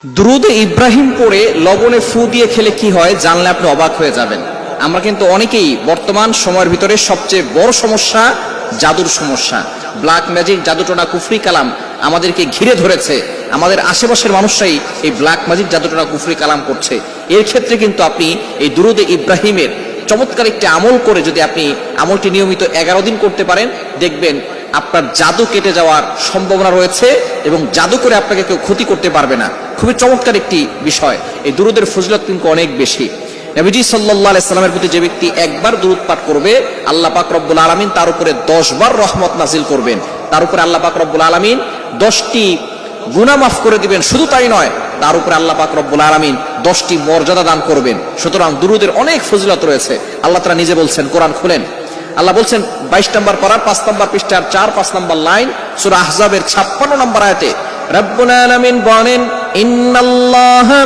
দুরুদ ইব্রাহিম পড়ে লবণে ফু দিয়ে খেলে কি হয় জানলে আপনি অবাক হয়ে যাবেন। আমরা কিন্তু অনেকেই বর্তমান সময়ের ভিতরে সবচেয়ে বড় সমস্যা জাদুর সমস্যা। ব্ল্যাক ম্যাজিক, জাদুটোনা, কুফরি কালাম আমাদেরকে ঘিরে ধরেছে। আমাদের আশেপাশের মানুষরাই এই ব্ল্যাক ম্যাজিক, জাদুটোনা, কুফরি কালাম করছে। এর ক্ষেত্রে কিন্তু আপনি এই দুরুদ ইব্রাহিমের চমৎকার একটি আমল করে যদি আপনি আমলটি নিয়মিত 11 দিন করতে পারেন, দেখবেন আপনার জাদু কেটে যাওয়ার সম্ভাবনা রয়েছে এবং জাদু করে আপনাকে কেউ ক্ষতি করতে পারবে না। খুবই চমৎকার একটি বিষয়। এই দুরুদের ফজিলত কিন্তু অনেক বেশি। নবীজি সাল্লাল্লাহু আলাইহি সাল্লামের প্রতি যে ব্যক্তি একবার দুরুদ পাঠ করবে, আল্লাহ পাক রব্বুল আলামিন তার উপরে 10 বার রহমত নাজিল করবেন। তার উপরে আল্লাহ পাক রব্বুল আলামিন 10টি গুনাহ মাফ করে দিবেন। শুধু তাই নয়, তার উপরে আল্লাহ পাক রব্বুল আলামিন 10টি মর্যাদা দান করবেন। সুতরাং দুরুদের অনেক ফজিলত রয়েছে। আল্লাহ তাআলা নিজে বলছেন, কোরআন খুলেন, আল্লাহ বলছেন 22 নম্বর পারার 5 নম্বর পৃষ্ঠার 4-5 নম্বর লাইন, সূরা আহজাবের 56 নম্বর আয়াতে রব্বুল আলামিন বলেন, ইন্নাল্লাহা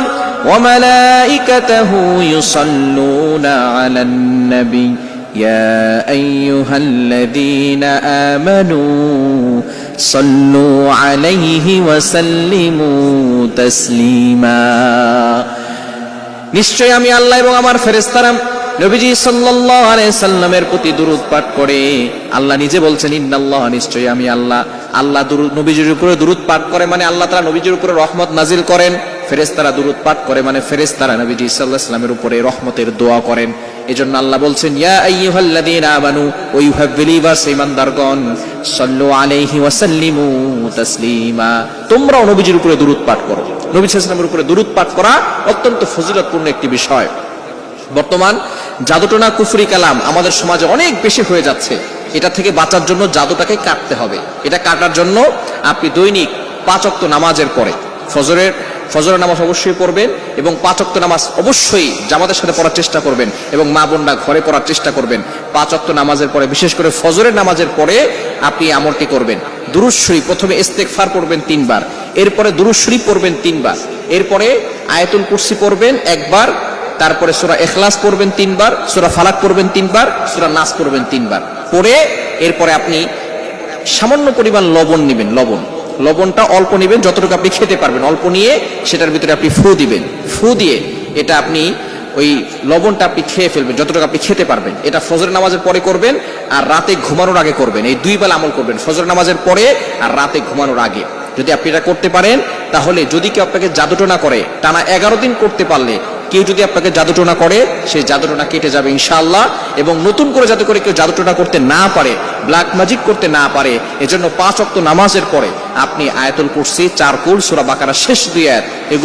ওয়া মালাইকাতাহু ইউসাল্লুনা আলান নবী ইয়া আইয়ুহাল্লাযীনা আমানু সাল্লু আলাইহি ওয়া সাল্লিমু তাসলিমা। নিশ্চয় আমি আল্লাহ এবং আমার ফেরেশতারা নবীজি সাল্লাল্লাহু আলাইহি সাল্লামের প্রতি দুরূদ পাঠ করে। আল্লাহ নিজে বলছেন, ইন্নাল্লাহ, নিশ্চয়ই আমি আল্লাহ। আল্লাহ নবীজির উপরে দুরূদ পাঠ করে মানে আল্লাহ তাআলা নবীজির উপরে রহমত নাজিল করেন। ফেরেশতারা দুরূদ পাঠ করে মানে ফেরেশতারা নবীজি সাল্লাল্লাহু আলাইহি সাল্লামের উপরে রহমতের দোয়া করেন। এজন্য আল্লাহ বলছেন, ইয়া আইয়ুহাল্লাযীনা আমানু, ও ইউ হ্যাভ বিলিভার্স, ঈমানদারগণ, সাল্লু আলাইহি ওয়া সাল্লিমু তাসলিমা, তোমরাও নবীজির উপরে দুরূদ পাঠ করো। নবী সাল্লাল্লাহু আলাইহি সাল্লামের উপরে দুরূদ পাঠ করা অত্যন্ত ফজিলতপূর্ণ একটি বিষয়। বর্তমান জাদুটোনা, কুফরি কালাম আমাদের সমাজে অনেক বেশি হয়ে যাচ্ছে। এটা থেকে বাঁচার জন্য জাদুটাকে কাটতে হবে। এটা কাটার জন্য আপনি দৈনিক 5 ওয়াক্ত নামাজের পরে ফজরের নামাজ অবশ্যই পড়বেন এবং 5 ওয়াক্ত নামাজ অবশ্যই জামাতের সাথে পড়ার চেষ্টা করবেন এবং মা বোনরা ঘরে পড়ার চেষ্টা করবেন। 5 ওয়াক্ত নামাজের পরে, বিশেষ করে ফজরের নামাজের পরে আপনি আমলটি করবেন। দুরূদ শরীফ, প্রথমে ইস্তেগফার পড়বেন 3 বার, এরপরে দুরূদ শরীফ পড়বেন 3 বার, এরপরে আয়াতুল কুরসি পড়বেন 1 বার, তারপরে সূরা ইখলাস পড়বেন 3 বার, সূরা ফালাক পড়বেন 3 বার, সূরা নাস পড়বেন 3 বার। পড়ে এরপরে আপনি সামান্য পরিমাণ লবণ নেবেন। লবণটা অল্প নেবেন, যতটুকু আপনি খেতে পারবেন অল্প নিয়ে সেটার ভিতরে আপনি ফু দিবেন। ফু দিয়ে এটা আপনি ওই লবণটা আপনি খেয়ে ফেলবেন যতটুকু আপনি খেতে পারবেন। এটা ফজর নামাজের পরে করবেন আর রাতে ঘুমানোর আগে করবেন। এই 2 বেলা আমল করবেন, ফজর নামাজের পরে আর রাতে ঘুমানোর আগে। যদি আপনি এটা করতে পারেন, তাহলে যদি কেউ আপনাকে জাদুটোনা করে, টানা 11 দিন করতে পারলে কেউ যদি আপনাকে জাদুটোনা করে, সেই জাদুটোনা কেটে যাবে ইনশাআল্লাহ। এবং নতুন করে যাতে করে কেউ জাদুটোনা করতে না পারে, ব্ল্যাক ম্যাজিক করতে না পারে, এজন্য 5 ওয়াক্ত নামাজের পরে আপনি আয়াতুল কুরসি, 4 কুল, সূরা বাকারা শেষ 2 আয়াত এগুলো